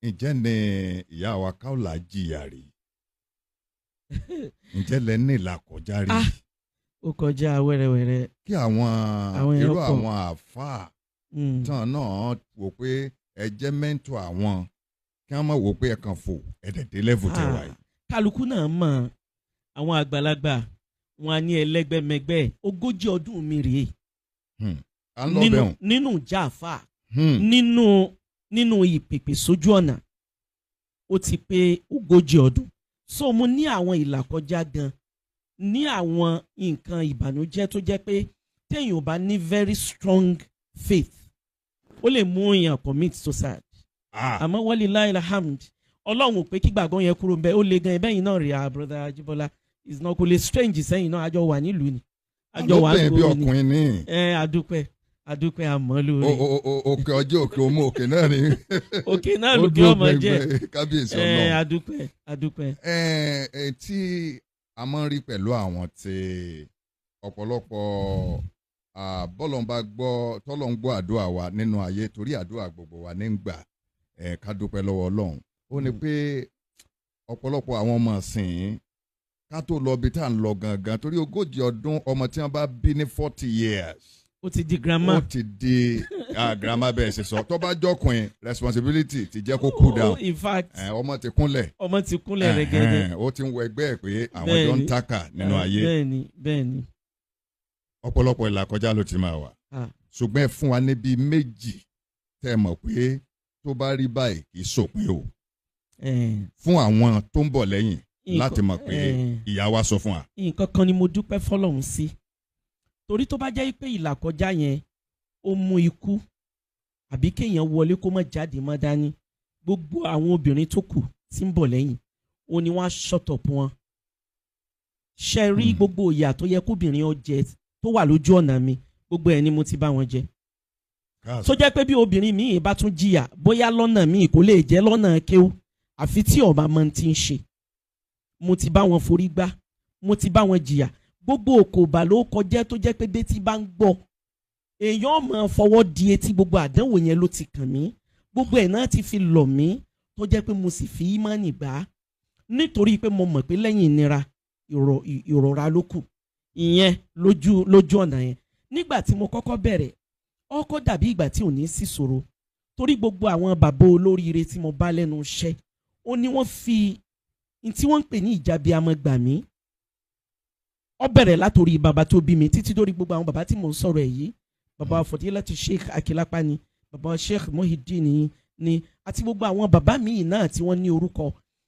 ǹjẹ́ ni ìyá wa Kaola jìyà rí? ǹjẹ́ lẹ ní ìlàkọjá rí? ó kọjá wẹ́rẹ́wẹ́rẹ́. kí àwọn irú àwọn àáfàá tán náà wò pé ẹ jẹ́ mẹ́ńtọ̀ àwọn kí wọ́n má wò pé ẹ kàn fò ẹ̀dẹ̀dẹ̀ lẹ́fù tẹ̀ wáyé. kálukú náà mọ̀ àwọn àgbàlagbà wọn á ní ẹlẹ́gbẹ́mẹgbẹ́ 40 ọdún mi rèé nínú jàfà nínú ìpèpè sójú ọ̀nà ó ti pé 40 ọdún. So mo ní àwọn ìlàkọjá gan ní àwọn nǹkan ìbànújẹ́ tó jẹ́ pé téèyàn ò bá ní very strong faith ó lè mú èèyàn commit suicide. àmọ́ walilahi alhamd ọlọ́run pé kí gbàgbọ́ yẹn kúrò bẹ́ẹ̀ ó lè gan ẹ̀bẹ́yìn náà rí brother Ajibola is not kò lè strange sẹ́yìn náà àjọ wà nílùú ni àjọ wà nílùú ni adúpẹ́ àmọ́ lórí. òkè ọjọ́ òkè ọmọ òkè náà ni. òkè náà lókè ọmọ jẹ́ kábíyèsí ọlọ́run. adúpẹ́. tí a máa ń rí pẹ̀lú àwọn tí ọ̀pọ̀lọpọ̀ bọ́lọ̀ ń bá gbọ́ tọ́lọ̀ ń gbọ́ àdúrà wa nínú ayé torí àdúrà gbogbo wa ní ń gbà ká dúpẹ́ lọ́wọ́ ọlọ́run. ó ní pé ọ̀pọ̀lọpọ̀ àwọn ọmọ ìsìn ká tó lọ bí tá à ń lọ gangan torí 40 ọdún ọmọ tí wọ́n bá bí ní 40 years. ó ti di grandma. ó ti di grandma bẹ́ẹ̀ ṣe sọ tó bá jọkùnrin responsibility ti jẹ́ kó cool down. in fact ọmọ ti kúnlẹ̀. ọmọ ti kúnlẹ̀ rẹ̀ gẹ́gẹ́. ó ti ń wọ ẹgbẹ́ ẹ̀ pé àwọn jọ ń taka nínú ayé. bẹ́ẹ̀ni. ọ̀pọ̀lọpọ̀ ìlàkọjá ló ti máa wà. ṣùgbọ́n ẹ fún wa níbi méjì tẹ́ ẹ mọ̀ pé tó bá rí báyìí kì í ṣòpin o. fún àwọn tó ń bọ̀ lẹ́yìn láti mọ̀ pé ìyá wa sọ fún wa. nǹkan kan ni mo dúpẹ́ fọlọ́run sí. torí tó bá jẹ́ pé ìlàkọjá yẹn ó mú ikú àbí kéèyàn wọlé kó má jáde má dání gbogbo àwọn obìnrin tó kù tí ń bọ̀ lẹ́yìn ó ní wọ́n á shut up wọn. ṣe rí gbogbo ìyà tó yẹ kóbìnrin ó jẹ tó wà lójú ọ̀nà mi gbogbo ẹ̀ ni mo ti bá wọn jẹ. tó jẹ́ pé bí obìnrin míì bá tún jìyà bóyá lọ́nà míì kò lè jẹ́ lọ́nà kéwú àfi tí ọba máa ti ń ṣe. mo ti bá wọn forí gbá mo ti bá wọn jìyà gbogbo òkòbà ló kọjá tó jẹ́ pé bétí bá ń gbọ́ èèyàn máa fọwọ́ di etí gbogbo àdánwò yẹn ló ti kàn mí gbogbo ẹ̀ náà ti fi lọ̀ mí tó jẹ́ pé mo sì fi ìmánì gbà nítorí pé mo mọ̀ pé lẹ́yìn ìnira ìrora ló kù ìyẹn lójú ọ̀nà yẹn. nígbà tí mo kọ́kọ́ bẹ̀rẹ̀ ọkọ̀ dàbí ìgbà tí ò ní sí ṣòro torí gbogbo àwọn bàbá olóríire tí mo bá lẹ́nu iṣẹ́ ó ní wọ́n fi tí wọ́n ń pè ní ìjàbí amọ̀ gbà mí. Ó bẹ̀rẹ̀ látòrí bàbá tó bí mi títí dórí gbogbo àwọn bàbá tí mò ń sọ̀rọ̀ ẹ̀ yìí bàbá Fadilatu Sheikh Akilapa ni bàbá Sheikh Muhyiddin ni àti gbogbo àwọn bàbá míì náà tí wọ́n ní orúkọ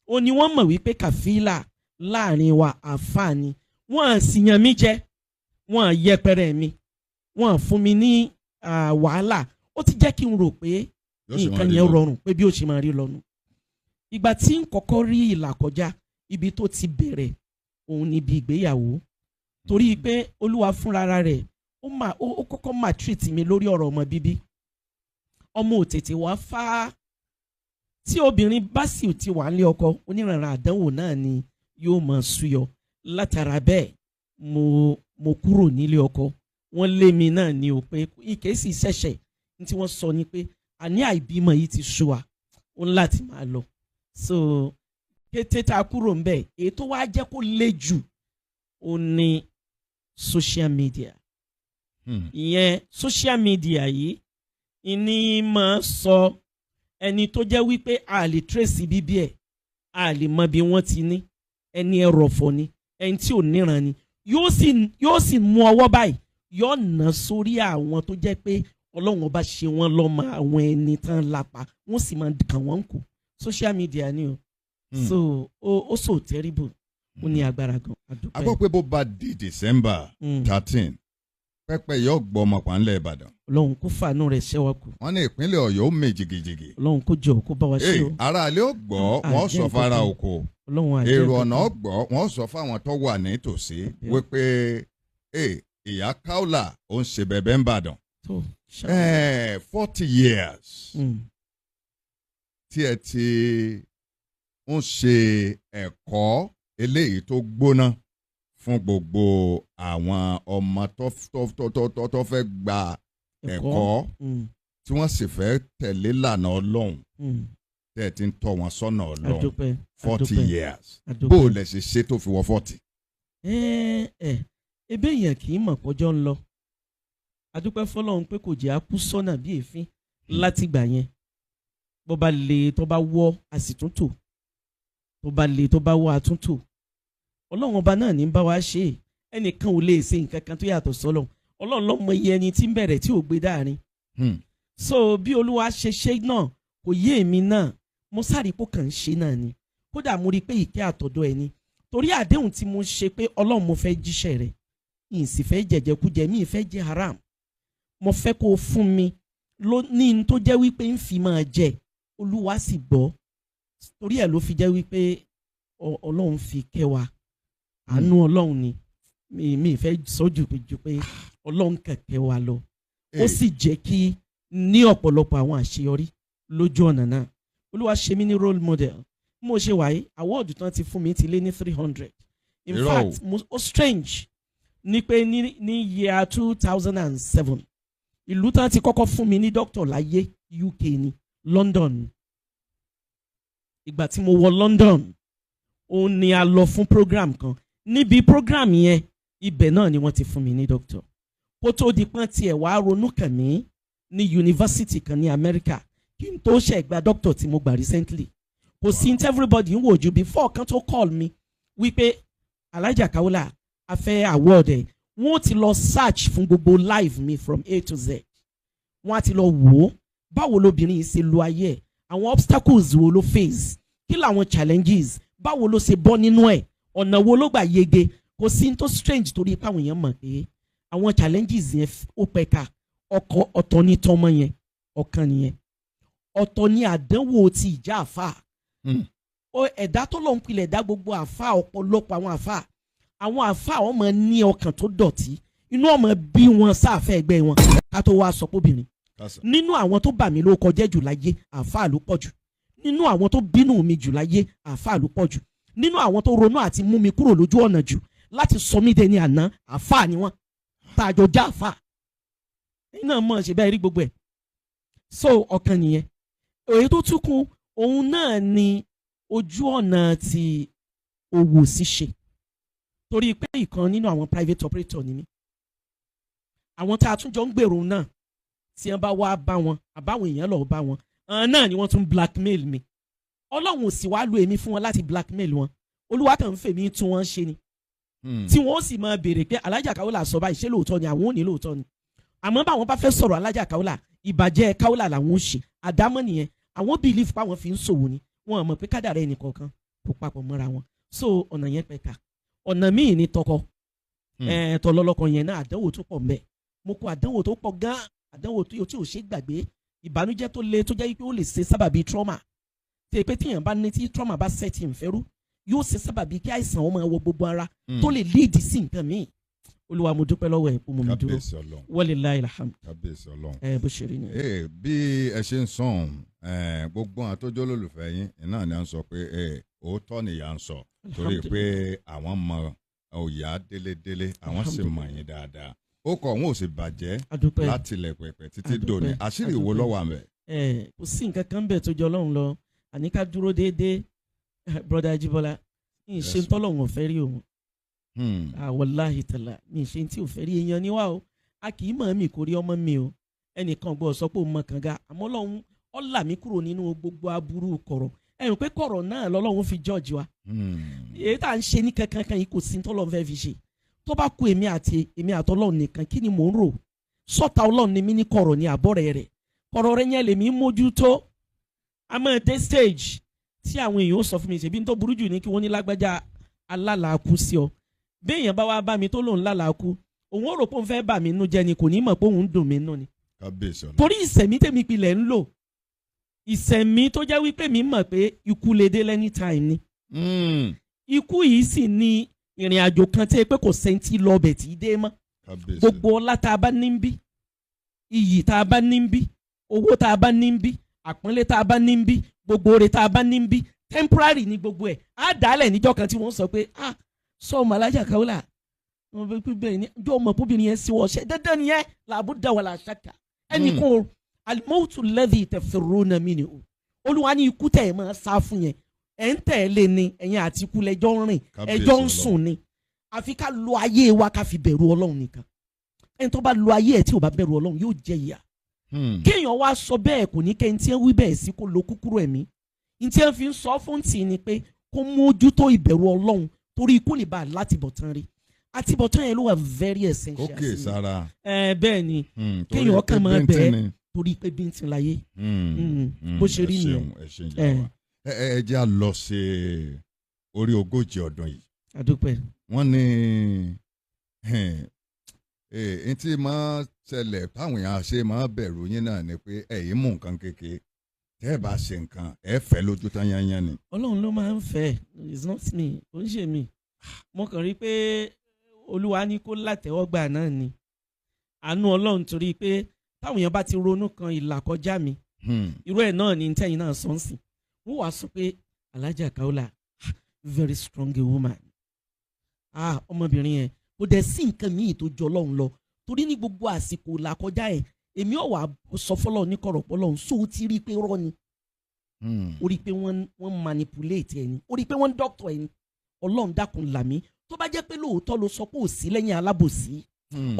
ó ní wọ́n mọ̀ wípé kàfílà láàrin wa àǹfààní wọ́n sì yàn mí jẹ wọ́n yẹpẹrẹ mi wọ́n fún mi ní wàhálà ó ti jẹ́ kí n rò pé nǹkan yẹn rọrùn pé bí ó ṣe máa rí lọ́nu. ìgbà tí n kọ́kọ́ rí ìlàkọjá ibi tó ti bẹ̀rẹ̀ òun níbi ìgbéyàwó torí pé olúwa fúnra rẹ̀ ó kọ́kọ́ máa treat mi lórí ọ̀rọ̀ ọmọ bíbí ọmọ ò tètè wá fá tí obìnrin bá sì ti wà nílé ọkọ oníranran àdánwò náà ni yóò máa súyọ látara bẹ́ẹ̀ mo kúrò nílé ọkọ wọ́n lé mi náà ní o pé ike sì ṣẹ̀ṣẹ̀ ní tí wọ́n sọ ni pé àní àìbímọ yìí ti sú wa ó ń láti máa lọ so kété tá a kúrò ń bẹ̀ èyí tó wá jẹ́ kó le jù ó ní social media ìyẹn social media yìí ìní máa sọ ẹni tó jẹ́ wípé a lè trace bíbí ẹ̀ a lè mọ bí wọ́n ti ní ẹni ẹrọ̀fọ̀ ni ẹni tí ò níran ni yóò sì mú ọwọ́ báyìí yóò nà sórí àwọn tó jẹ́ pé ọlọ́run ọba ṣe wọ́n lọ́mọ àwọn ẹni tán lápá wọ́n sì máa kàn wọ́n kù social media ni o so ó so terrible ó ní agbára gan. a gbọ́ pé bó bá di December 13 pẹ́pẹ́ yóò gbọ́ ọmọkùnrin Ìbàdàn. ọlọ́run kó fàánú rẹ̀ ṣẹ́wọ́ kù. wọ́n ní ìpínlẹ̀ Ọ̀yọ́ ó mè jìgìjìgì. ọlọ́run kó jọ kó bá wa ṣe o. aráalé ó gbọ́ wọ́n sọ fara oko èrò ọ̀nà ó gbọ́ wọ́n sọ fáwọn tó wà nítòsí wípé ìyá Kaola ó ń ṣe bẹ̀bẹ̀ ń bàdàn. 40 years tí ẹ ti ń ṣe ẹ̀kọ́ eléyìí tó gbóná fún gbogbo àwọn ọmọ tó fẹ́ gba ẹ̀kọ́ tí wọ́n sì fẹ́ tẹ̀lé lànà Ọlọ́run tẹ́ ẹ ti ń tọ́ wọn sọ́nà Ọlọ́run Adúpẹ́. 40 years Adúpẹ́. bó o lẹ ṣe tó fi wọ 40. ebe èèyàn kì í mọ̀ pọ́jọ́ ń lọ adúpẹ́ fọlọ́run pé kò jẹ́ àkú sọ́nà bí èéfín láti gbà yẹn bó bá le tó bá wọ́ àsìtúntò tó bá le tó bá wọ́ àtúntò ọlọ́run ọba náà ní bá wa ṣe é ẹnìkan ò lè ṣe nǹkan kan tó yàtọ̀ sọ́lọ̀ ọlọ́run ló mọ iye ẹni tí ń bẹ̀rẹ̀ tí ò gbé dáàrin so bí olúwa ṣe ṣe náà kò yé èmi náà mo sáré pò kàn ń ṣe náà ni kódà mo rí i pé ìkẹ́ àtọ̀dọ̀ ẹni torí àdéhùn tí mo ṣe pé ọlọ́run mo fẹ́ jíṣẹ́ rẹ̀ yìí sì fẹ́ jẹ̀jẹ̀kújẹ mi ì fẹ́ jẹ haram mo fẹ́ kó o fún mi ní tó jẹ́ wípé ń fi máa jẹ olúwa sì gbọ́ torí ẹ̀ ló fi jẹ́ wípé ọlọ́run fi kẹ́ wa àánú ọlọ́run ni mi ì fẹ́ sọ́jú ju pé ọlọ́run kẹ̀kẹ́ wa lọ ó sì jẹ́ kí ní ọ̀pọ̀lọpọ̀ àwọn àṣeyọrí lójú ọ̀nà náà olúwa ṣe mí ní role model mo ṣe wáyé awọ́ọ̀dù tán ti fún mi ti lé ní 300 in fact ó strange ní pé ní year 2007 ìlú tán ti kọ́kọ́ fún mi ní doctor láyé UK ní London ìgbà tí mo wọ London òun ni a lọ fún program kan níbi program yẹn ibẹ̀ náà ni wọ́n ti fún mi ní doctor kó tó di pọ́n tiẹ̀ wá ronú kàn mí ní university kan ní America kí n tó ṣe gba doctor tí mo gbà recently kò sí ní everybody ń wò ju before kan tó call mi wípé Alhaja Kaola a fẹ́ award ẹ̀ wọ́n ti lọ search fún gbogbo life mi from A to Z wọ́n á ti lọ wò ó báwo lobìnrin yìí ṣe lo ayé ẹ̀ àwọn obstacles wo ló face kí làwọn challenges báwo ló ṣe bọ́ nínú ẹ̀ ọ̀nà wo ló gbà yege kò sí ní tó strange torí pé àwọn èèyàn mọ̀ pé àwọn challenges yẹn ó pẹ̀ka ọ̀tọ̀ ní tọmọ yẹn ọ̀kan nìyẹn ọ̀tọ̀ ní àdánwò ti ìjà àfà ẹ̀dá tó lọ́n pilẹ̀ ẹ̀dá gbogbo àfà ọ̀pọ̀lọpọ̀ àwọn àfà wọn máa ní ọkàn tó dọ̀tí inú ọmọ bí wọn sáfẹ́ ẹgbẹ́ wọn ká tó wá sọ póbìnrin nínú àwọn tó bà mí ló kọjẹ́ jù láyé àfà ló pọ̀ jù nínú àwọn tó bínú mi jù láyé àfà ló pọ̀ jù nínú àwọn tó ronú àti mú mi kúrò lójú ọ̀nà jù láti sọ mí dẹni àná àfà ni wọ́n tàjọ já àfà iná mọ̀ ṣe bẹ́ẹ̀ rí gbogbo ẹ̀ so ọ̀kan nìyẹn èyí tó tún kún òun náà ni ojú ọ̀nà ti òwò ṣíṣe torí pé ìkan nínú àwọn private operator ni mí àwọn tá a tún jọ ń gbèrò náà tí wọ́n bá wá bá wọn àbáwọn èèyàn lọ bá wọn náà ni wọ́n tún blackmail mi ọlọ́run ò sì wá lu èmi fún wọn láti blackmail wọn olúwa kàn ń fèmí tún wọn ṣe ni tí wọ́n sì máa béèrè pé Alhaja Kaola sọ báyìí ṣé lóòótọ́ ni àwọn ò ní lóòótọ́ ni àmọ́ báwọn bá fẹ́ sọ̀rọ̀ Alhaja Kaola ìbàjẹ́ Kaola làwọn ò ṣe àdámọ́ nìyẹn àwọn believe pé àwọn fi ń ṣòwò ni wọn mọ̀ pé kádàrá ẹnì kọ̀ọ̀kan kò papọ̀ mọ́ra wọn so ọ̀nà yẹn pẹ̀ka ọ̀nà míì ní tọkọ tọlọ́lọ́kọ yẹn náà àdánwò tó pọ̀ mbẹ́ mo kó àdánwò tó pọ̀ gan àdánwò tí ò ṣe gbàgbé ìbànújẹ́ tó le tó jẹ́ pé ó lè ṣe sábàbí trauma tí pé tíyàn bá ní tí trauma bá sẹ́tì ìfẹ́rú yóò ṣe sábàbí kí àìsàn ọmọ wọ gbogbo ara tó lè lead sí nǹkan míì olúwa mo dúpẹ́ lọ́wọ́ ẹ̀ kó mo dúró walillahil hamd bó ṣe rí nìyẹn. bí ẹ ṣe ń sọ̀n gbogbo àwọn tó jẹ́ olólùfẹ́ yín náà ni à ń sọ pé òótọ́ nìyà ń sọ torí pé àwọn mọ òyà délédélé àwọn sì mọ yín dáadáa ó kọ òun ò sì bàjẹ́ láti ilẹ̀ pẹ̀pẹ̀ títí dòní àṣírí ìwo lọ́wọ́ àmẹ́. kò sí nǹkan kan bẹ́ẹ̀ tó jọ ọlọ́run lọ àní ká dúró déédéé brother Ajibola ní ìṣe ń tọ́lọ́run ọ̀fẹ́ rí òun wàláhì tàlà ní ìṣe tí ò fẹ́ rí èèyàn níwá o a kì í mọ̀ mí kò rí ọmọ mi o ẹnìkan gbọ́ sọ pé òun mọ̀ kànga àmọ́ ọlọ́run ó là mí kúrò nínú gbogbo aburú kọ̀rọ̀ ẹ̀rù pé kọ̀rọ̀ náà lọ́lọ́run fi judge wa èyí tá à ń ṣe ní kankan yìí kò sí tọ́lọ́run fẹ́ fi ṣe tó bá kú èmi àtọ́lọ́run nìkan kí ni mò ń rò sọ́ta ọlọ́run ni mí ní kọ̀rọ̀ ní àbọ̀rẹ̀ rẹ̀ kọ̀rọ̀ rẹ̀ yẹn lèmi mójútó àmọ́ dé stage tí àwọn èèyàn ó sọ fún mi ṣèbí tó burú jù ní kí wọ́n ní lágbájá alálàákú sí ọ béèyàn bá wá bá mi tó lòun lálàákú òun ó rò pé òun fẹ́ bà mí nú jẹ́ ni kò ní mọ̀ pé òun dùn mí nú ni torí ìsẹ̀mí tèmi pilẹ̀ ń lò ìsẹ̀mí tó jẹ́ wípé mi mọ̀ pé ikú lè dé anytime ni ikú yìí sì ni ìrìn àjò kan tẹ́ pé kò sẹ́ńtì lọ́bẹ̀ tí í dé mọ́ gbogbo ọlá tá a bá ní ń bí iyì tá a bá ní ń bí owó tá a bá ní ń bí àpọ́nlé tá a bá ní ń bí gbogbo oore tá a bá ní ń bí temporary ni gbogbo ẹ̀ á dálẹ̀ níjọ́ kan tí wọ́n sọ pé sọ ọmọ Alhaja Kaola wọn bẹ pé bẹ́ẹ̀ ni jọ ọmọ bóbìnrin yẹn sí wọ́ọ̀ṣẹ́ dandan ni yẹn làbúdà wala shakka ẹnì kan al-mawtu alladhi tafirruna minhu olúwa ní ikú tẹ̀ ẹ̀ máa sá fún yẹn ẹ̀ ń tẹ̀lé ni ẹ̀yin àti ikú lẹ́jọ́ ń rìn ẹjọ́ ń sùn ni àfi ká lo ayé wa ká fi bẹ̀rù ọlọ́run nìkan ẹni tó bá lo ayé ẹ̀ tí ò bá bẹ̀rù ọlọ́run yóò jẹ ìyà kéèyàn wá sọ bẹ́ẹ̀ kò ní kẹ́ni tí ń wí bẹ́ẹ̀ sí kó lo kúkúrú ẹ̀mí ní tí ń fi ń sọ fún tì ní pé kó mójútó ìbẹ̀rù ọlọ́run torí ikú lè bá a látìbọ̀tán rí àtìbọ̀tán yẹn ló wà very essential sí mi. sára. bẹ́ẹ̀ ni kéèyàn kàn máa bẹ́ẹ̀ torí pé bí n ti láyé bó ṣe rí nìyẹn. ẹ jẹ́ à lọ sí orí 40 ọdún yìí. àdúpẹ́. wọ́n ní n tí máa ṣẹlẹ̀ táwọn èèyàn ṣe máa bẹ̀rù yín náà ni pé ẹ̀yin mú nǹkan kékeré tẹ́ ẹ bá ṣe nǹkan ẹ fẹ́ lójú tán yányán ni. ọlọ́run ló máa ń fẹ́ it's not me kò ń ṣe mí mo kàn rí pé olúwa ní kó látẹ̀wọ́gbà náà ni àánú ọlọ́run torí pé táwọn èèyàn bá ti ronú kan ìlà kọjá mi irú ẹ̀ náà ni tẹ́yìn náà sọ ń sìn wọ́n wàá sọ pé Alhaja Kaola very strong woman ọmọbìnrin yẹn kò dẹ̀ sí nǹkan míì tó jọ ọlọ́run lọ torí ní gbogbo àsìkò ìlà kọjá ẹ̀ èmi ò wá sọ fọlọ́ ní kọ̀rọ̀pọ̀ lọ́hùn sóò ti rí i pé rọ́ ni ó rí i pé wọ́n manipulate ẹ̀ ni ó rí i pé wọ́n doctor ẹ̀ ni ọlọ́run dákun là mí tó bá jẹ́ pé lóòótọ́ ló sọ pé ò sí lẹ́yìn alábòsí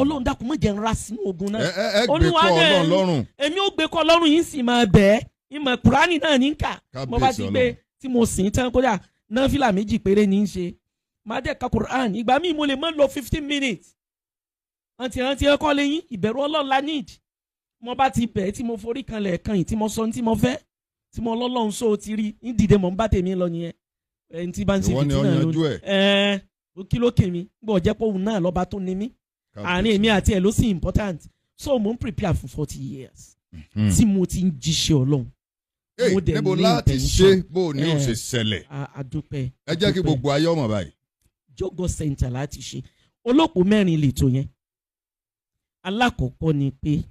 ọlọ́run dákun má jẹ́ n ra sínú ogun náà. ẹ gbé kọ́ ọlọ́run lọ́rùn. èmi ò gbé kọ́ ọlọ́run yìí sì máa bẹ̀ ẹ́ ìmọ̀ kùránì náà ní kà mo bá ti gbé tí mo sìn tán kódà náfìlà 2 péré ní í ṣe máa dẹ̀ ka kùránì ìgbà míì mo lè má lọ 15 minutes rántí ẹ kọ́ lẹ́yìn ìbẹ̀rù ọlọ́run la need mo bá ti bẹ̀ tí mo forí kan lẹ́ẹ̀kan yìí tí mo sọ ní tí mo fẹ́ tí mo lọ́lọ́run sóò ti rí ní dìde mọ̀ ń bá tèmi lọ nìyẹn ẹni tí bá ń ṣe fìtínà lónìí kí ló kè mí gbọ́ jẹ́ pé òun náà lọ́ba tó ní mí àárín èmi àti ẹ̀ ló sì important so mo ń prepare for 40 years tí mo ti ń jíṣẹ́ ọlọ́run. níbo láti ṣe bó ni ó ṣe ṣẹlẹ̀ àdúpẹ́ ẹ jẹ́ kí gbogbo ayé ọmọ báyìí. Jogo Center láti ṣe olóòpó 4 lètò yẹn alákọ̀ọ́kọ́ ni pé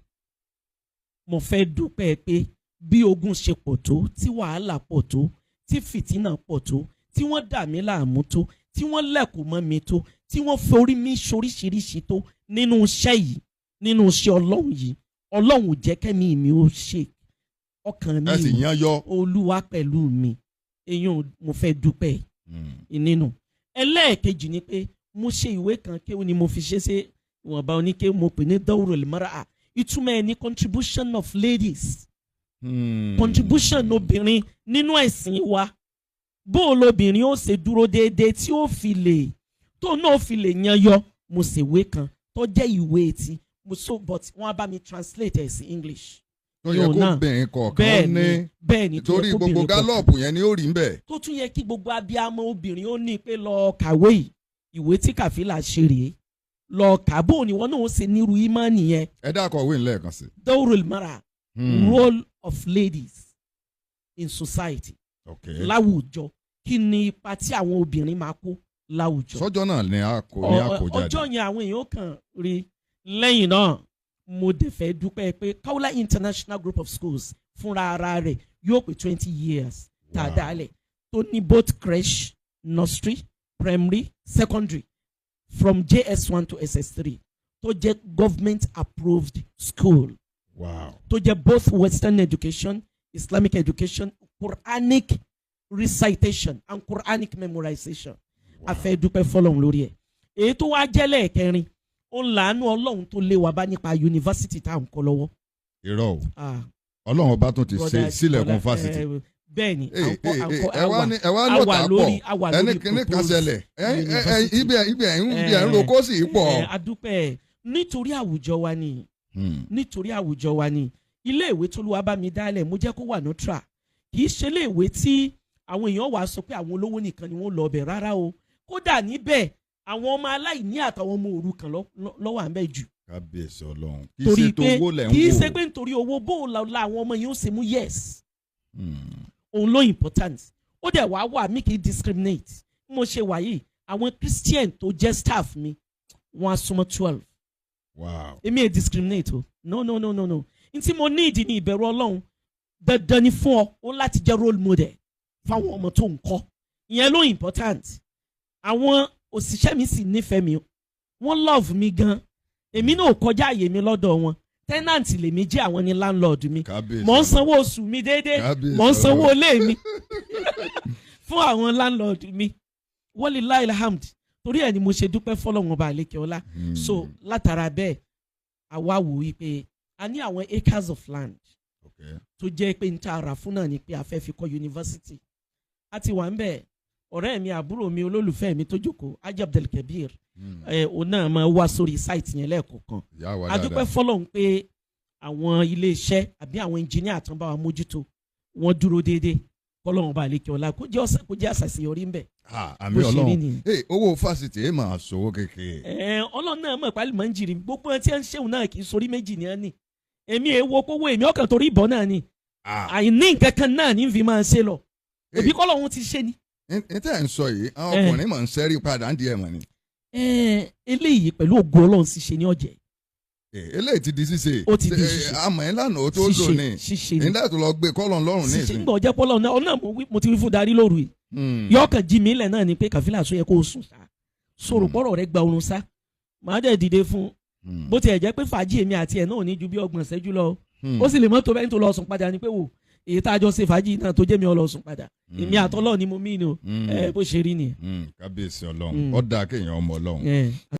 mo fẹ́ dúpẹ́ pé bí ogun ṣe pọ̀ tó tí wàhálà pọ̀ tó tí fìtínà pọ̀ tó tí wọ́n dà mí láàmú tó tí wọ́n lẹ̀kùn mọ́ mi tó tí wọ́n forí mi ṣoríṣiríṣi tó nínú iṣẹ́ yìí nínú iṣẹ́ ọlọ́run yìí ọlọ́run jẹ́ kẹ́mi mi ó ṣe ọkàn mi ẹ sì yan yọ olúwa pẹ̀lú mi èèyàn mo fẹ́ dúpẹ́ nínú. ẹlẹ́ẹ̀kejì ni pé mo ṣe ìwé kan kéwù ni mo fi ṣe ṣe ìwọ̀nba oníké mo pè ní Dawrul Mar'a ìtumọ̀ ẹ̀ ní contribution of ladies contribution obìnrin nínú ẹ̀sìn wa bó o lobìnrin ó ṣe dúró déédéé tí ó fi lè tó náà fi lè yan yọ mo ṣèwé kan tó jẹ́ ìwé etí mo so but wọ́n á bá mi translate ẹ̀ sí English. tó yẹ kó bẹ̀rẹ̀ kọ̀ọ̀kan ní bẹ́ẹ̀ ni torí gbogbo gálọ́ọ̀pù yẹn ni ó rí ń bẹ̀. tó tún yẹ kí gbogbo abiyamọ obìnrin ó ní pé lọ kàwé yìí ìwé tí Kàfílà ṣe rèé lọ kàbó ni wọn náà ṣe nírú ìmánì yẹn. ẹ dákọ̀ wí nílẹ̀ kan sí. Dawrul Mar'a role of ladies in society. láwùjọ kí ni ipa tí àwọn obìnrin máa kó láwùjọ. sọ́jọ́ náà ni a kò jáde. ọjọ́ yẹn àwọn èèyàn kàn rí lẹ́yìn náà mo dẹ̀ fẹ́ dúpẹ́ pé Kaola International Group of Schools fúnra ara rẹ̀ yóò pé 20 years tá a dálẹ̀ tó ní both creche nursery primary secondary from JS1 to SS3 tó jẹ́ government approved school. Wow. tó jẹ́ both Western education Islamic education Quranic recitation and Quranic memorization. a fẹ́ dúpẹ́ fọlọ́run lórí ẹ̀. èyí tó wá jẹ́ lẹ́ẹ̀kẹrin ó ń làánú ọlọ́run tó lé wa bá nípa yunifásitì tá à ń kọ́ lọ́wọ́. irọ́ o ọlọ́run ọba tún ti ṣe sílẹ̀kùn fásitì. bẹ́ẹ̀ni ẹ wá lọ́tà pọ̀ ẹni kìíní kan ṣẹlẹ̀ ibi ẹ̀ ń ro kó sì pọ̀. adúpẹ́ nítorí àwùjọ wa ni nítorí àwùjọ wa ni ilé ìwé t'Olúwa bá mi dálẹ̀ mo jẹ́ kó wà neutral kì í ṣe ilé ìwé tí àwọn èèyàn wàá sọ pé àwọn olówó nìkan ni wọ́n lọ ọbẹ̀ rárá o kódà níbẹ̀ àwọn ọmọ aláìní àtàwọn ọmọ òrukàn lọ́wọ́ à ń bẹ̀ jù. kábíyèsí ọlọ́run kì í ṣe pé nítorí owó bó la àwọn ọmọ yìí ó ṣe mú yes òun ló important ó dẹ̀ wá wà mí kì í discriminate mo ṣe wà yìí àwọn Christian tó jẹ́ staff mi wọ́n á súnmọ́ 12. Wow. èmi ẹ̀ discriminate o no n tí mo need ní ìbẹ̀rù ọlọ́run dandan ni fún ọ ó láti jẹ́ role model fáwọn ọmọ tó ń kọ́ ìyẹn ló important àwọn òṣìṣẹ́ mi sì nífẹ̀ẹ́ mi wọ́n love mi gan èmi náà kọjá àyè mi lọ́dọ̀ wọn tẹ́nàntì lèmi jẹ́ àwọn ní landlord mi Kábíyèsí mò ń Ọlọ́run. sanwó oṣù mi déédéé Kábíyèsí mò ń sanwó Ọlọ́run. ilé mi fún àwọn landlord mi walilahi alhamd torí ẹ̀ ni mo ṣe dúpẹ́ fọlọ́run ọba àlékè ọlá so látara bẹ́ẹ̀ àwa wò ó pé a ní àwọn acres of land Okay. tó jẹ́ pé n ta ara fún náà ni pé a fẹ́ fi kọ́ yunifásitì a ti wà ń bẹ̀ ọ̀rẹ́ mi àbúrò mi olólùfẹ́ mi tó jókòó Ajab Abdelkabir òun náà máa wá sórí sáìtì yẹn lẹ́ẹ̀kọ̀ọ̀kan Ìyá wa a dúpẹ́ dáadáa. fọlọ́run pé àwọn iléeṣẹ́ àbí àwọn ẹnjìníà tán bá wa mójútó wọ́n dúró déédéé kọ́lọ́run ọba àlékè ọlá kó jẹ́ àṣàṣeyọrí ń bẹ̀. Àmì bó ṣe rí Ọlọ́run. nìyẹn. Owó fásitì ẹ̀ máa sọ̀wọ́ kékeré. Ọlọ́run náà mọ̀ pálí mọ̀ ń jìrì gbogbo ẹni tí ń ṣéun náà kì í sorí méjì ní ẹni èmi èèwọ̀ kówó èmi ọkàn torí ìbọn náà ni àìní nǹkan kan náà ní fi máa ṣe lọ òbí kọ́lọ́run ti ṣe ni. N tẹ́ ẹ̀ ń sọ yìí àwọn ọkùnrin máa ń sẹ́rí padà ń di ẹ̀ mọ̀ ni. Eléyìí pẹ̀lú ògo Ọlọ́run ti ṣe ní ọ̀jẹ̀. Eléyìí ti di ṣíṣe. Ó ti di ṣíṣe. Àmọ́ ẹ̀ lánàá ó tó lò ní. ṣíṣe ni nígbà tó lọ gbé kọ́lọ̀ lọ́rùn ní ṣíṣe ìsìn. nígbà ọjọ́ pọ́lọ́ náà ọ̀nà mo ti wí fún darí lóru yìí yọ̀ọ̀kan jí mi lẹ̀ náà ni pé kàfílà sọ yẹ kó o sùn sá sọ̀rọ̀ pọ̀rọ̀ rẹ gba oorun sá màá dẹ̀ dìde fún bó tiẹ̀ jẹ́ pé fàájì èmi àti ẹ̀ náà ò ní ju bí 30 ìṣẹ́jú lọ ó sì lè mọ́ tó bẹ́ẹ̀ tó lọ sùn padà ni pé wò èyí tá a jọ ṣe fàájì náà tó jẹ́ mi ọ lọ sùn padà èmi àtọ́lọ́ ni mo mí ni o bó ṣe rí nìyẹn. Kábíyèsí Ọlọ́run ó dáa kéèyàn ọmọ Ọlọ́run.